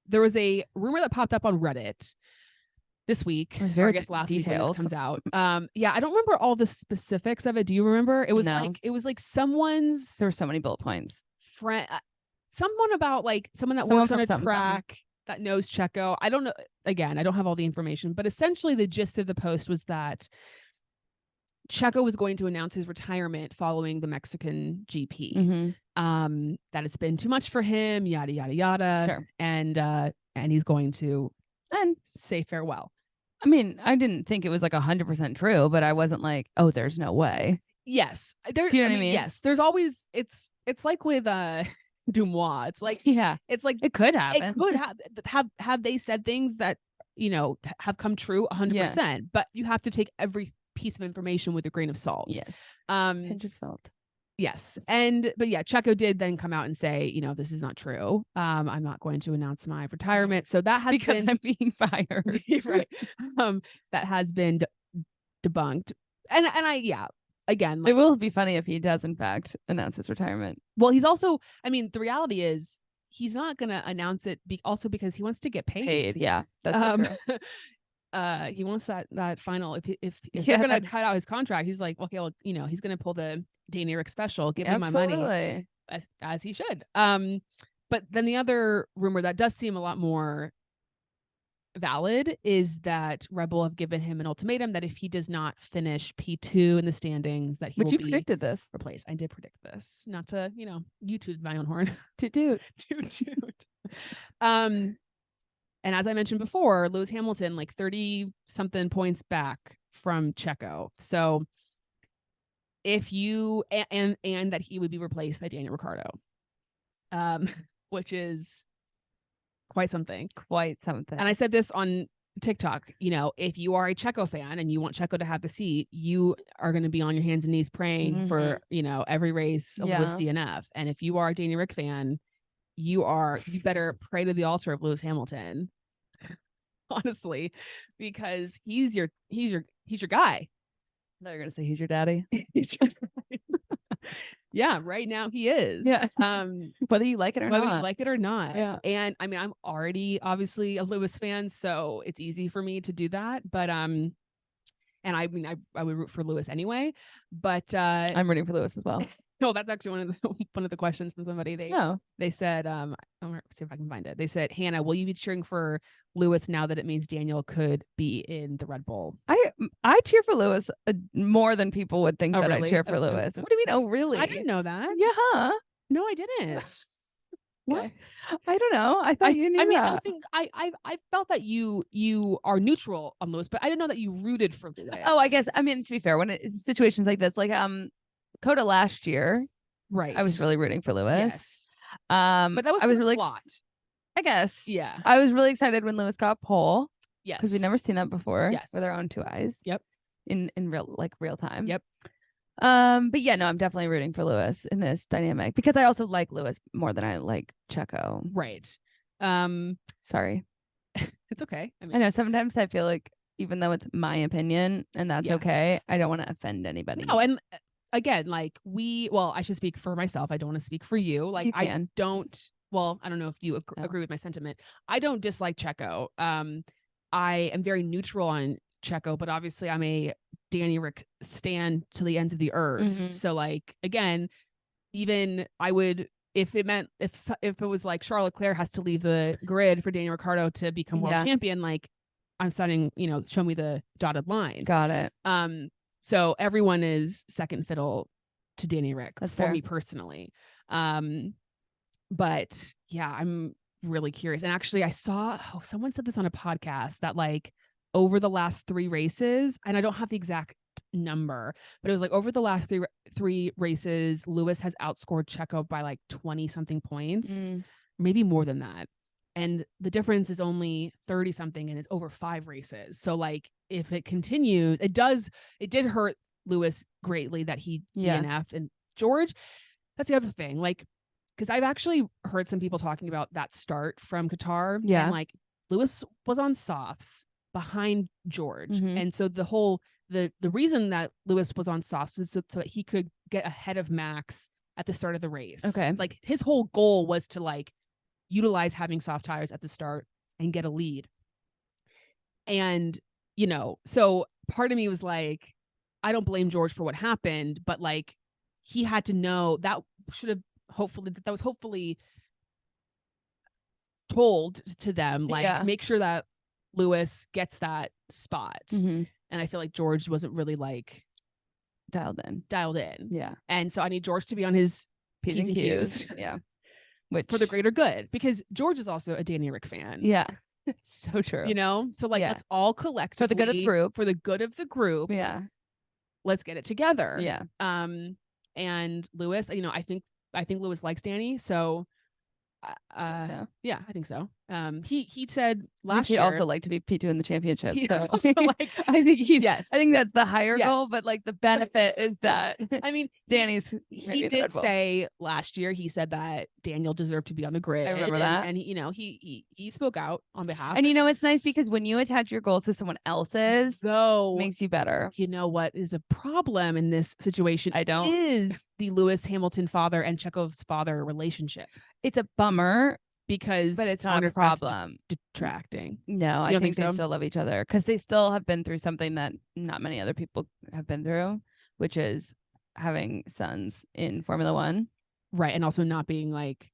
There was a rumor that popped up on Reddit this week. It was very last detailed. week when this comes out. Yeah, I don't remember all the specifics of it. Do you remember? It was No. like someone's. There were so many bullet points. Friend, someone about like someone that works on a track that knows Checo. I don't know. Again, I don't have all the information, but essentially the gist of the post was that Checo was going to announce his retirement following the Mexican GP. Mm-hmm. That it's been too much for him, yada yada yada, sure. and he's going to say farewell. I mean, I didn't think it was like 100% true, but I wasn't like, oh, there's no way. Yes, do you know what I mean? Yes, there's always it's like with Dumois. It's like it's like it could happen. It could have they said things that have come true 100%, but you have to take every piece of information with a grain of salt. Yes. Pinch of salt. Yes. But yeah, Checo did then come out and say, this is not true. I'm not going to announce my retirement. So that has because I'm being fired. Right. That has been debunked. And again, it will be funny if he does in fact announce his retirement. Well, he's also, the reality is he's not going to announce it also because he wants to get paid. Yeah. That's true. He wants that final. If they're gonna cut out his contract, he's like, okay, well, he's gonna pull the Daniel Ricciardo special, give him my money, as he should. But then the other rumor that does seem a lot more valid is that Red Bull have given him an ultimatum that if he does not finish P2 in the standings, that he will be predicted this. Replaced. I did predict this, not to YouTube my own horn. Toot. And as I mentioned before, Lewis Hamilton, like 30-something points back from Checo. So if you, and that he would be replaced by Daniel Ricciardo, which is quite something. And I said this on TikTok, if you are a Checo fan and you want Checo to have the seat, you are going to be on your hands and knees praying for, every race of Lewis DNF. And if you are a Danny Rick fan, you better pray to the altar of Lewis Hamilton, honestly, because he's your guy. They're gonna say he's your daddy. Yeah, right now he is. Yeah. Whether you like it or not. Yeah. And I'm already obviously a Lewis fan, so it's easy for me to do that. But and I would root for Lewis anyway. But I'm rooting for Lewis as well. No, that's actually one of the questions from somebody. They said, I'm gonna see if I can find it. They said, Hannah, will you be cheering for Lewis now that it means Daniel could be in the Red Bull? I cheer for Lewis more than people would think that really? I cheer for Lewis. What do you mean? Oh, really? I didn't know that. Yeah. No, I didn't. What? I don't know. I thought you knew that. I think I felt that you are neutral on Lewis, but I didn't know that you rooted for Lewis. Oh, I guess. To be fair, when situations like this, like Coda last year, right? I was really rooting for Lewis. Yes. But that was really plot. I guess. Yeah. I was really excited when Lewis got pole. Yes. Because we'd never seen that before. Yes. With our own two eyes. Yep. In real time. Yep. But yeah, no, I'm definitely rooting for Lewis in this dynamic because I also like Lewis more than I like Checo. Right. Sorry. It's okay. I know sometimes I feel like even though it's my opinion and that's okay, I don't want to offend anybody. No, and again, like I should speak for myself. I don't want to speak for you. Like I don't know if you agree with my sentiment. I don't dislike Checo. I am very neutral on Checo, but obviously I'm a Danny Rick stan to the ends of the earth. Mm-hmm. So like, again, even I would, if it meant, if it was like Charles Leclerc has to leave the grid for Daniel Ricciardo to become world champion, like I'm starting, show me the dotted line. Got it. So everyone is second fiddle to Danny Rick. That's for fair. Me personally. But yeah, I'm really curious. And actually I saw, someone said this on a podcast that like over the last 3 races, and I don't have the exact number, but it was like over the last three races, Lewis has outscored Checo by like 20 something points, maybe more than that. And the difference is only 30 something and it's over 5 races. So like if it continues, it did hurt Lewis greatly that he DNF'd. And George, that's the other thing. Like, because I've actually heard some people talking about that start from Qatar. Yeah. And like Lewis was on softs behind George. Mm-hmm. And so the whole, the reason that Lewis was on softs is so that he could get ahead of Max at the start of the race. Okay. Like his whole goal was to like utilize having soft tires at the start and get a lead. And, you know, so part of me was like, I don't blame George for what happened, but like he had to know that was hopefully told to them, like make sure that Lewis gets that spot. And I feel like George wasn't really like dialed in. Yeah. And so I need George to be on his P's and Q's. Yeah. Which for the greater good, because George is also a Danny Rick fan. Yeah. It's so true. You know? So like let's all collectively for the good of the group. For the good of the group. Yeah. Let's get it together. Yeah. And Lewis, you know, I think Lewis likes Danny, so yeah, I think so. He said last year he'd also like to be P2 in the championship. So also like, I think yes. I think that's the higher goal, but like the benefit is that I mean Danny's he did say last year, he said that Daniel deserved to be on the grid. I remember that. And he, you know, he spoke out on behalf. And you know, it's nice because when you attach your goals to someone else's, though, makes you better. You know what is a problem in this situation? Is the Lewis Hamilton father and Checo's father relationship. It's a bummer because but it's not a problem. Detracting. No, I think they still love each other because they still have been through something that not many other people have been through, which is having sons in Formula One. Right. And also not being like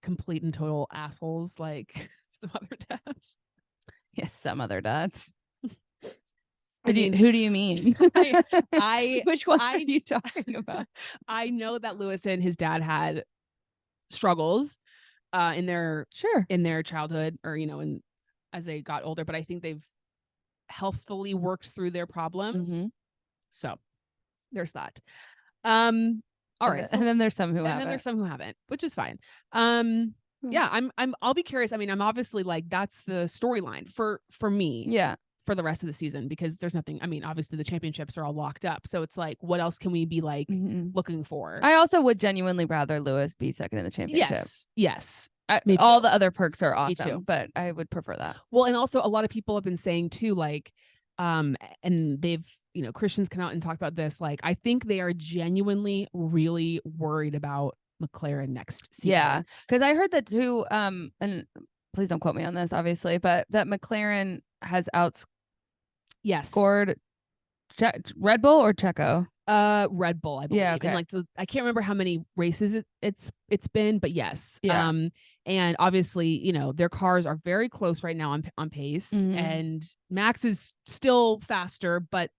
complete and total assholes like some other dads. Yes, some other dads. Who do you mean? Which one are you talking about? I know that Lewis and his dad had struggles in their childhood, or you know, as they got older, but I think they've healthfully worked through their problems. So there's that. All right, and then there's some who haven't, which is fine. Yeah, I'll be curious. I mean, I'm obviously like, that's the storyline for me. Yeah. For the rest of the season, because there's nothing, I mean, obviously the championships are all locked up. So it's like, what else can we be like looking for? I also would genuinely rather Lewis be second in the championship. Yes. All the other perks are awesome, but I would prefer that. Well, and also a lot of people have been saying too, like, and they've, you know, Christians come out and talk about this. Like, I think they are genuinely really worried about McLaren next season. Yeah. Because I heard that too, and please don't quote me on this, obviously, but that McLaren has scored Red Bull or Checo? Red Bull, I believe. Yeah, okay. And like I can't remember how many races it's been, but yes. Yeah. And obviously, you know, their cars are very close right now on pace, and Max is still faster, but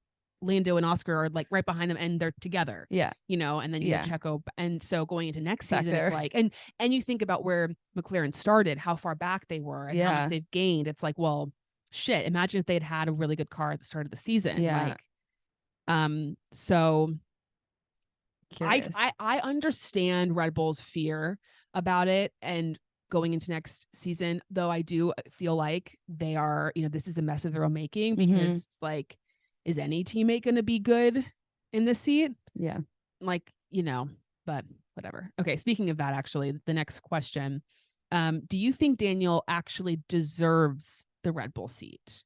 Lando and Oscar are like right behind them, and they're together. Yeah. You know, and then you have Checo, and so going into next season, it's like, and you think about where McLaren started, how far back they were, and how much they've gained. It's like, well, shit, imagine if they'd had a really good car at the start of the season. Yeah. Like, so curious. I understand Red Bull's fear about it and going into next season, though I do feel like they are, you know, this is a mess of their own making, because like, is any teammate going to be good in this seat? Yeah. Like, you know, but whatever. Okay. Speaking of that, actually, the next question, do you think Daniel actually deserves the Red Bull seat?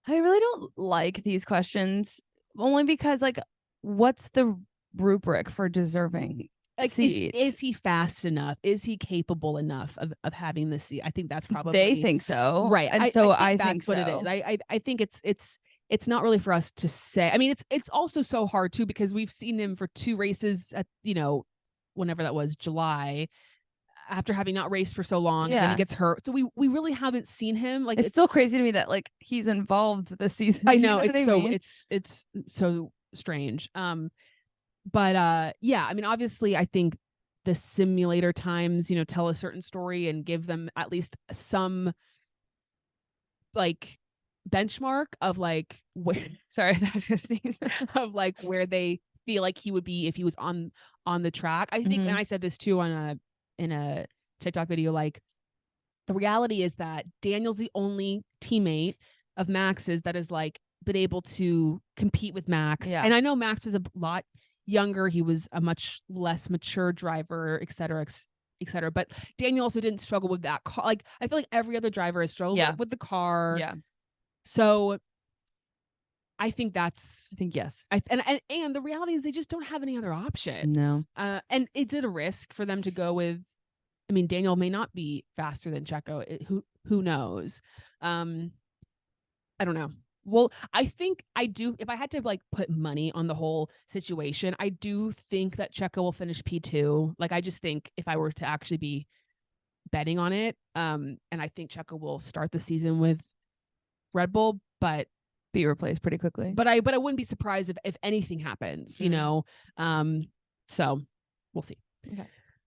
I really don't like these questions, only because like, what's the rubric for deserving like seat? Is he fast enough? Is he capable enough of having the seat? I think that's probably, they think so, right? And I think that's what it is. I think it's not really for us to say. I mean, it's also so hard too, because we've seen him for 2 races at, you know, whenever that was, July, after having not raced for so long, and then he gets hurt. So we really haven't seen him. Like, it's still crazy to me that like he's involved this season. I know, it's so strange. But yeah, I mean, obviously I think the simulator times, you know, tell a certain story and give them at least some like benchmark of like where of like where they feel like he would be if he was on the track. I think, and I said this too in a TikTok video, like the reality is that Daniel's the only teammate of Max's that has like been able to compete with Max. Yeah. And I know Max was a lot younger. He was a much less mature driver, et cetera, et cetera. But Daniel also didn't struggle with that car. Like, I feel like every other driver has struggled with the car. Yeah. So I think yes. And the reality is they just don't have any other options. No. And it's a risk for them to go with I mean, Daniel may not be faster than Checo. Who knows? I don't know. Well, I think I do. If I had to like put money on the whole situation, I do think that Checo will finish P2. Like, I just think if I were to actually be betting on it, and I think Checo will start the season with Red Bull, but be replaced pretty quickly. But I wouldn't be surprised if anything happens, you know. So we'll see. Okay.